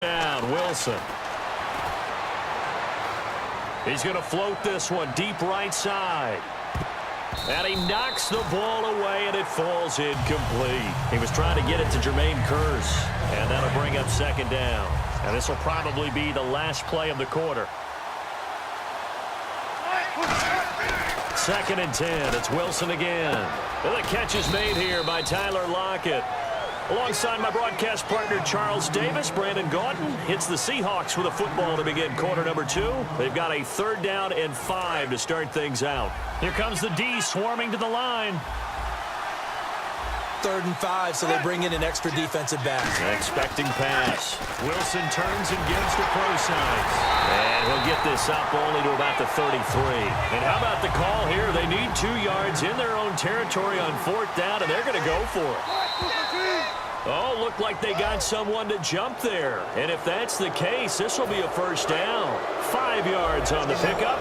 Down, Wilson. He's going to float this one deep right side. And he knocks the ball away, and it falls incomplete. He was trying to get it to Jermaine Kearse, and that'll bring up second down. And this will probably be the last play of the quarter. 2nd and 10. It's Wilson again. And the catch is made here by Tyler Lockett. Alongside my broadcast partner, Charles Davis, Brandon Gaudin hits the Seahawks with a football to begin quarter number 2. They've got a 3rd down and 5 to start things out. Here comes the D swarming to the line. 3rd and 5, so they bring in an extra defensive back. Expecting pass. Wilson turns and gives the pro signs. And he'll get this up only to about the 33. And how about the call here? They need 2 yards in their own territory on 4th down, and they're going to go for it. Oh, looked like they got someone to jump there. And if that's the case, this will be a 1st down. 5 yards on the pickup.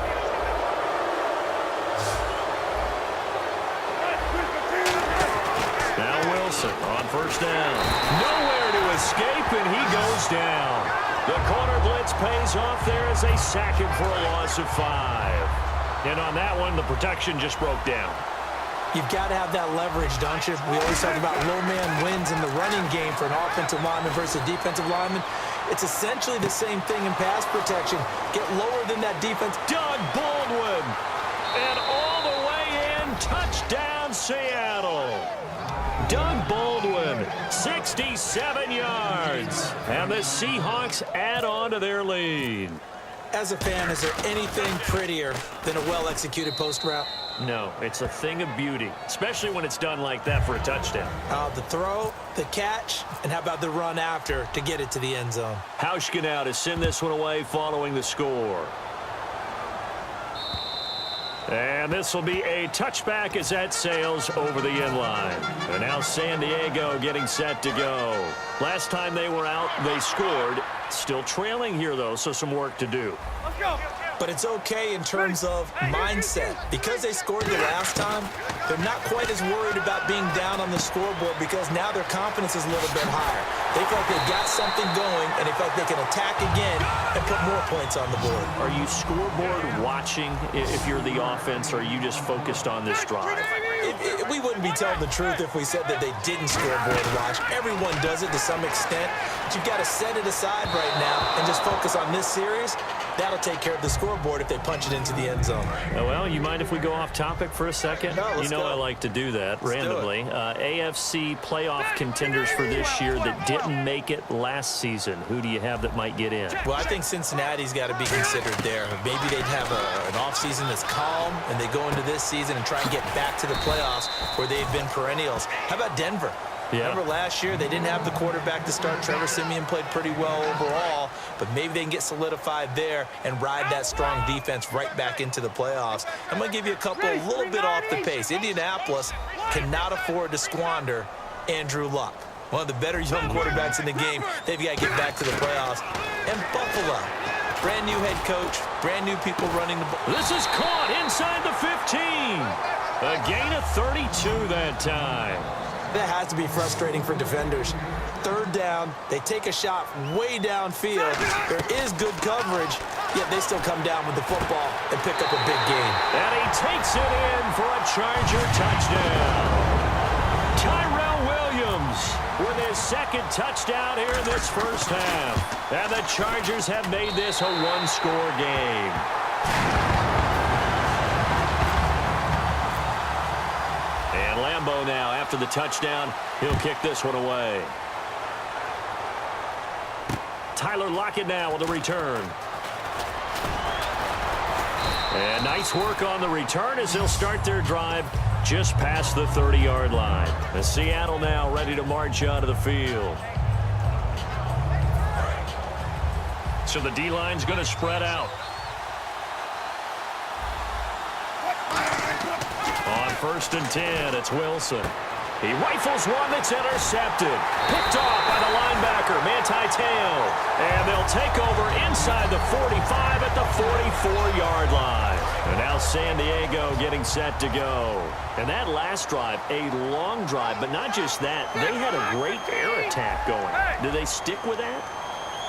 Now Wilson on 1st down. Nowhere to escape, and he goes down. The corner blitz pays off there as they sack him for a loss of 5. And on that one, the protection just broke down. You've got to have that leverage, don't you? We always talk about low man wins in the running game for an offensive lineman versus a defensive lineman. It's essentially the same thing in pass protection. Get lower than that defense. Doug Baldwin. And all the way in. Touchdown, Seattle. Doug Baldwin, 67 yards. And the Seahawks add on to their lead. As a fan, is there anything prettier than a well-executed post route? No, it's a thing of beauty, especially when it's done like that for a touchdown. The throw, the catch, and how about the run after to get it to the end zone? Hauschka now to send this one away following the score. And this will be a touchback as that sails over the end line. And now San Diego getting set to go. Last time they were out, they scored. Still trailing here, though, so some work to do. Let's go. But it's okay in terms of mindset. Because they scored the last time, they're not quite as worried about being down on the scoreboard because now their confidence is a little bit higher. They feel like they've got something going, and they feel like they can attack again and put more points on the board. Are you scoreboard watching if you're the offense, or are you just focused on this drive? We wouldn't be telling the truth if we said that they didn't scoreboard watch. Everyone does it to some extent, but you've got to set it aside right now and just focus on this series. That'll take care of the scoreboard if they punch it into the end zone. Well, you mind if we go off topic for a second? No, let's go. I like to do that randomly. AFC playoff contenders for this year that didn't make it last season. Who do you have that might get in? Well, I think Cincinnati's got to be considered there. Maybe they'd have an offseason that's calm, and they go into this season and try and get back to the playoffs where they've been perennials. How about Denver? Yeah. Remember last year, they didn't have the quarterback to start. Trevor Siemian played pretty well overall, but maybe they can get solidified there and ride that strong defense right back into the playoffs. I'm going to give you a couple a little bit off the pace. Indianapolis cannot afford to squander Andrew Luck, one of the better young quarterbacks in the game. They've got to get back to the playoffs. And Buffalo, brand new head coach, brand new people running the ball. This is caught inside the 15. A gain of 32 that time. That has to be frustrating for defenders. 3rd down, they take a shot way downfield. There is good coverage, yet they still come down with the football and pick up a big gain. And he takes it in for a Charger touchdown. Tyrell Williams with his 2nd touchdown here in this 1st half. And the Chargers have made this a 1-score game. Lambeau now, after the touchdown, he'll kick this one away. Tyler Lockett now with the return. And nice work on the return as they'll start their drive just past the 30-yard line. And Seattle now ready to march onto the field. So the D-line's going to spread out. On 1st and 10, it's Wilson. He rifles one that's intercepted. Picked off by the linebacker, Manti Te'o. And they'll take over inside the 45 at the 44-yard line. And now San Diego getting set to go. And that last drive, a long drive, but not just that. They had a great air attack going. Do they stick with that?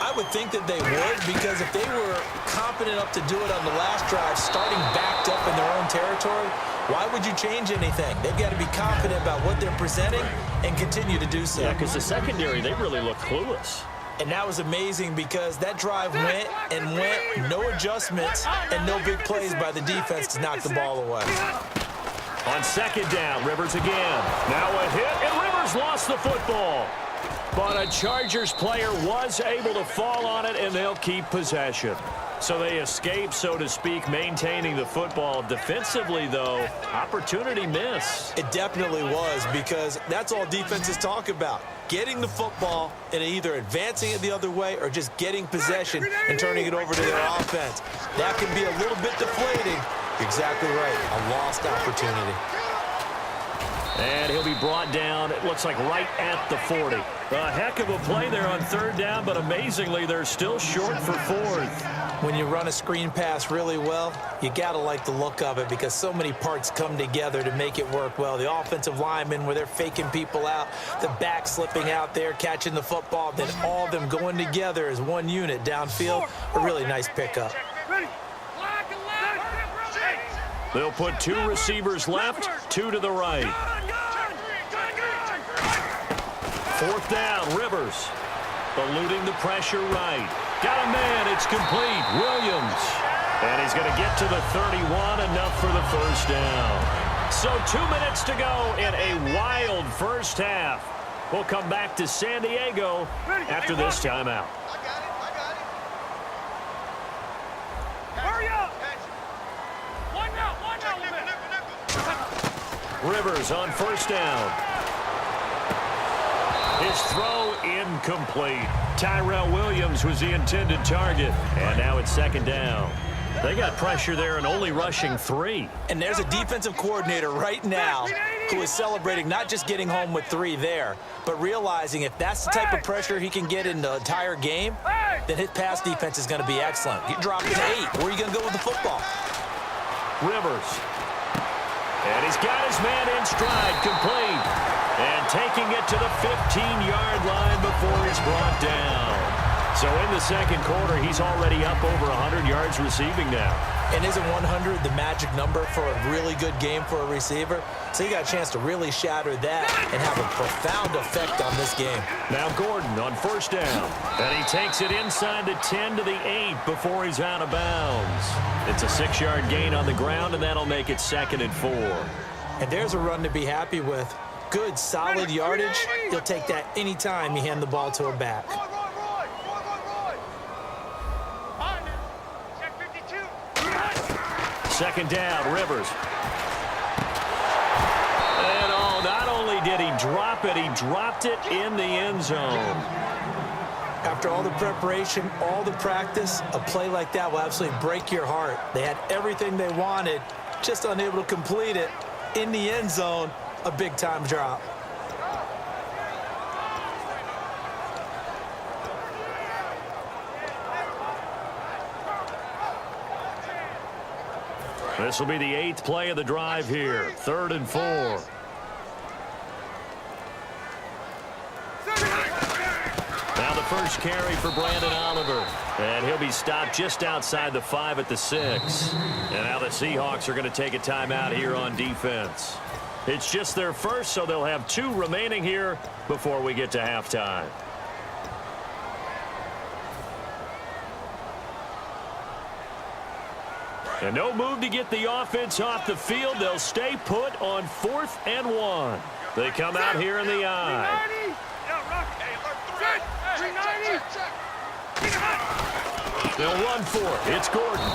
I would think that they would, because if they were competent enough to do it on the last drive, starting backed up in their own territory, why would you change anything? They've got to be confident about what they're presenting and continue to do so. Yeah, because the secondary, they really look clueless. And that was amazing because that drive went and went, no adjustments and no big plays by the defense to knock the ball away. On second down, Rivers again. Now a hit, and Rivers lost the football. But a Chargers player was able to fall on it, and they'll keep possession. So they escape, so to speak, maintaining the football. Defensively, though, opportunity miss. It definitely was, because that's all defenses talk about. Getting the football and either advancing it the other way or just getting possession and turning it over to their offense. That can be a little bit deflating. Exactly right. A lost opportunity. And he'll be brought down, it looks like right at the 40. A heck of a play there on third down, but amazingly, they're still short for fourth. When you run a screen pass really well, you got to like the look of it because so many parts come together to make it work well. The offensive linemen, where they're faking people out, the back slipping out there, catching the football, then all of them going together as one unit downfield. A really nice pickup. They'll put two receivers left, two to the right. Fourth down, Rivers. Eluding the pressure right. Got a man, it's complete. Williams. And he's going to get to the 31, enough for the first down. So 2 minutes to go in a wild first half. We'll come back to San Diego after this timeout. Rivers on first down. His throw incomplete. Tyrell Williams was the intended target. And now it's second down. They got pressure there and only rushing 3. And there's a defensive coordinator right now who is celebrating not just getting home with 3 there, but realizing if that's the type of pressure he can get in the entire game, then his pass defense is going to be excellent. You drop it to 8. Where are you going to go with the football? Rivers. And he's got his man in stride, complete. And taking it to the 15-yard line before he's brought down. So in the second quarter, he's already up over 100 yards receiving now. And isn't 100 the magic number for a really good game for a receiver? So you got a chance to really shatter that and have a profound effect on this game. Now Gordon on first down. And he takes it inside the 10 to the 8 before he's out of bounds. It's a 6-yard gain on the ground, and that'll make it second and 4. And there's a run to be happy with. Good, solid yardage. You'll take that anytime you hand the ball to a back. Second down, Rivers. And not only did he drop it, he dropped it in the end zone. After all the preparation, all the practice, a play like that will absolutely break your heart. They had everything they wanted, just unable to complete it. In the end zone, a big-time drop. This will be the 8th play of the drive here. 3rd and 4. Now the first carry for Brandon Oliver. And he'll be stopped just outside the 5 at the 6. And now the Seahawks are going to take a timeout here on defense. It's just their first, so they'll have 2 remaining here before we get to halftime. And no move to get the offense off the field. They'll stay put on 4th and 1. They come out here in the eye. They'll run for it. It's Gordon.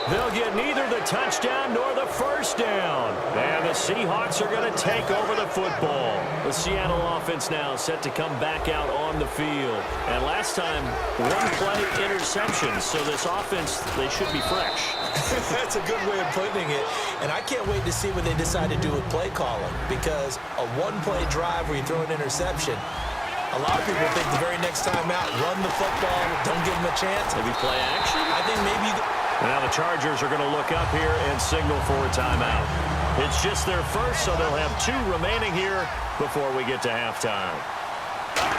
They'll get neither the touchdown nor the first down. And the Seahawks are going to take over the football. The Seattle offense now set to come back out on the field. And last time, 1-play interception. So this offense, they should be fresh. That's a good way of putting it. And I can't wait to see what they decide to do with play calling. Because a 1-play drive where you throw an interception, a lot of people think the very next time out, run the football, don't give them a chance. Maybe play action? I think maybe you... Now the Chargers are going to look up here and signal for a timeout. It's just their first, so they'll have 2 remaining here before we get to halftime.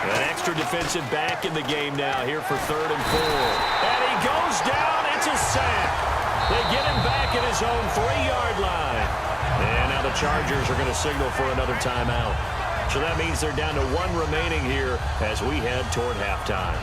An extra defensive back in the game now here for 3rd and 4. And he goes down. It's a sack. They get him back at his own 3-yard line. And now the Chargers are going to signal for another timeout. So that means they're down to 1 remaining here as we head toward halftime.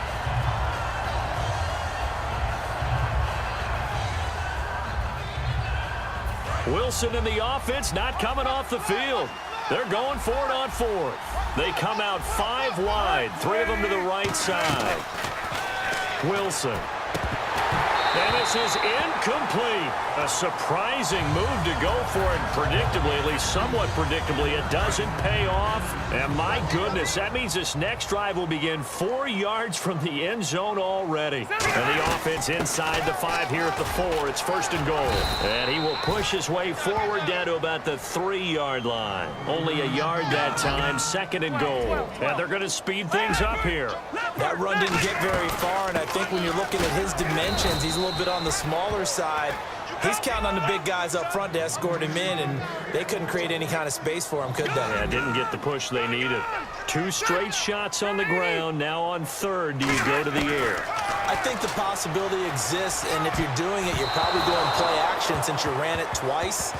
Wilson and the offense not coming off the field. They're going for it on 4th. They come out 5 wide, 3 of them to the right side. Wilson. And this is incomplete. A surprising move to go for it predictably, at least somewhat predictably. It doesn't pay off. And my goodness, that means this next drive will begin 4 yards from the end zone already. And the offense inside the 5 here at the 4. It's 1st and goal. And he will push his way forward down to about the 3-yard line. Only a yard that time, 2nd and goal. And they're going to speed things up here. That run didn't get very far, and I think when you're looking at his dimensions, he's a little bit on the smaller side. He's counting on the big guys up front to escort him in, and they couldn't create any kind of space for him, could they? Yeah, didn't get the push they needed. 2 straight shots on the ground. Now on 3rd, do you go to the air? I think the possibility exists, and if you're doing it, you're probably going play action since you ran it twice.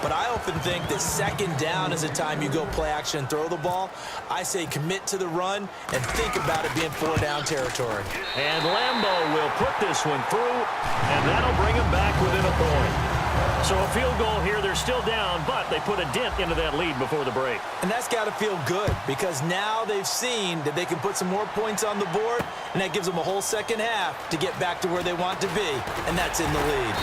But I often think that 2nd down is the time you go play action and throw the ball. I say commit to the run and think about it being 4-down territory. And Lambeau will put this one through, and that'll bring him back within a point. So a field goal here. They're still down, but they put a dent into that lead before the break. And that's got to feel good because now they've seen that they can put some more points on the board, and that gives them a whole second half to get back to where they want to be, and that's in the lead.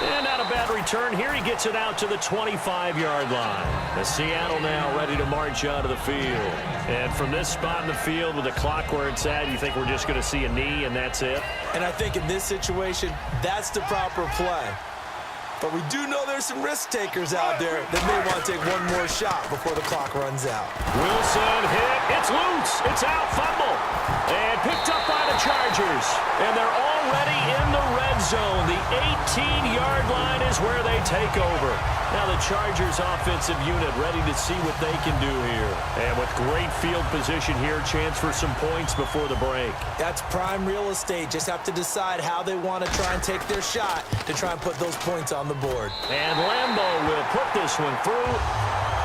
And not a bad return here. He gets it out to the 25-yard line. The Seattle now ready to march out of the field. And from this spot in the field with the clock where it's at, you think we're just going to see a knee and that's it? And I think in this situation, that's the proper play. But we do know there's some risk takers out there that may want to take one more shot before the clock runs out. Wilson hit. It's loose. It's out. Fumble. And picked up by the Chargers. And they're already in the red zone. The 18-yard line is where they take over. Now the Chargers offensive unit ready to see what they can do here. And with great field position here, chance for some points before the break. That's prime real estate. Just have to decide how they want to try and take their shot to try and put those points on the board. And Lambeau will put this one through.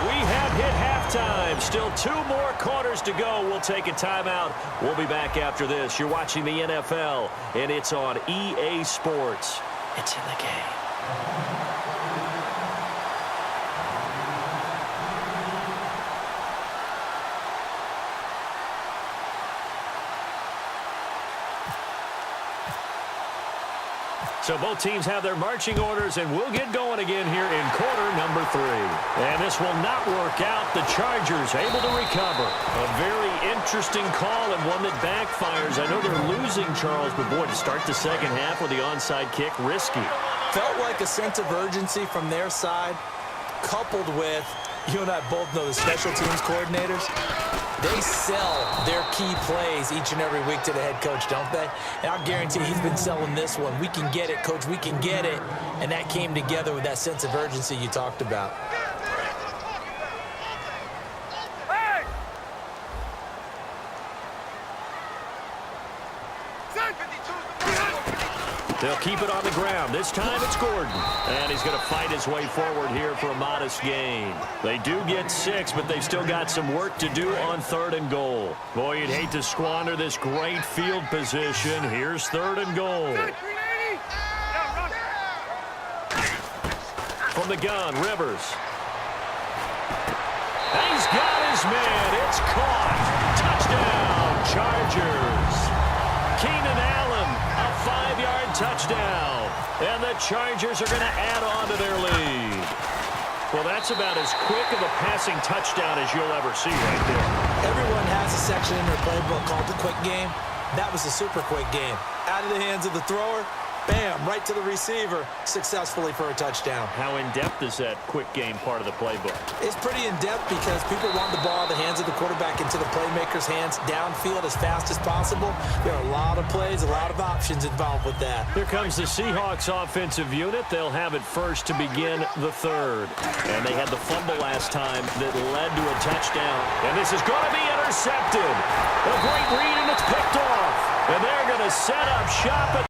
We have hit halftime. Still 2 more quarters to go. We'll take a timeout. We'll be back after this. You're watching the NFL, and it's on EA Sports. It's in the game. So both teams have their marching orders, and we'll get going again here in quarter number 3. And this will not work out. The Chargers able to recover. A very interesting call and one that backfires. I know they're losing, Charles, but boy, to start the second half with the onside kick, risky. Felt like a sense of urgency from their side, coupled with, you and I both know the special teams coordinators. They sell their key plays each and every week to the head coach, don't they? And I guarantee he's been selling this one. We can get it, coach. We can get it. And that came together with that sense of urgency you talked about. They'll keep it on the ground. This time it's Gordon. And he's going to fight his way forward here for a modest gain. They do get 6, but they've still got some work to do on 3rd and goal. Boy, you'd hate to squander this great field position. Here's 3rd and goal. From the gun, Rivers. And he's got his man. It's caught. Touchdown, Chargers. Keenan Allen, a 5-yard touchdown. And the Chargers are going to add on to their lead. Well, that's about as quick of a passing touchdown as you'll ever see right there. Everyone has a section in their playbook called the quick game. That was a super quick game. Out of the hands of the thrower, Bam, right to the receiver, successfully for a touchdown. How in-depth is that quick game part of the playbook? It's pretty in-depth because people want the ball in the hands of the quarterback into the playmaker's hands downfield as fast as possible. There are a lot of plays, a lot of options involved with that. Here comes the Seahawks offensive unit. They'll have it first to begin the third. And they had the fumble last time that led to a touchdown. And this is going to be intercepted. A great read, and it's picked off. And they're going to set up shop at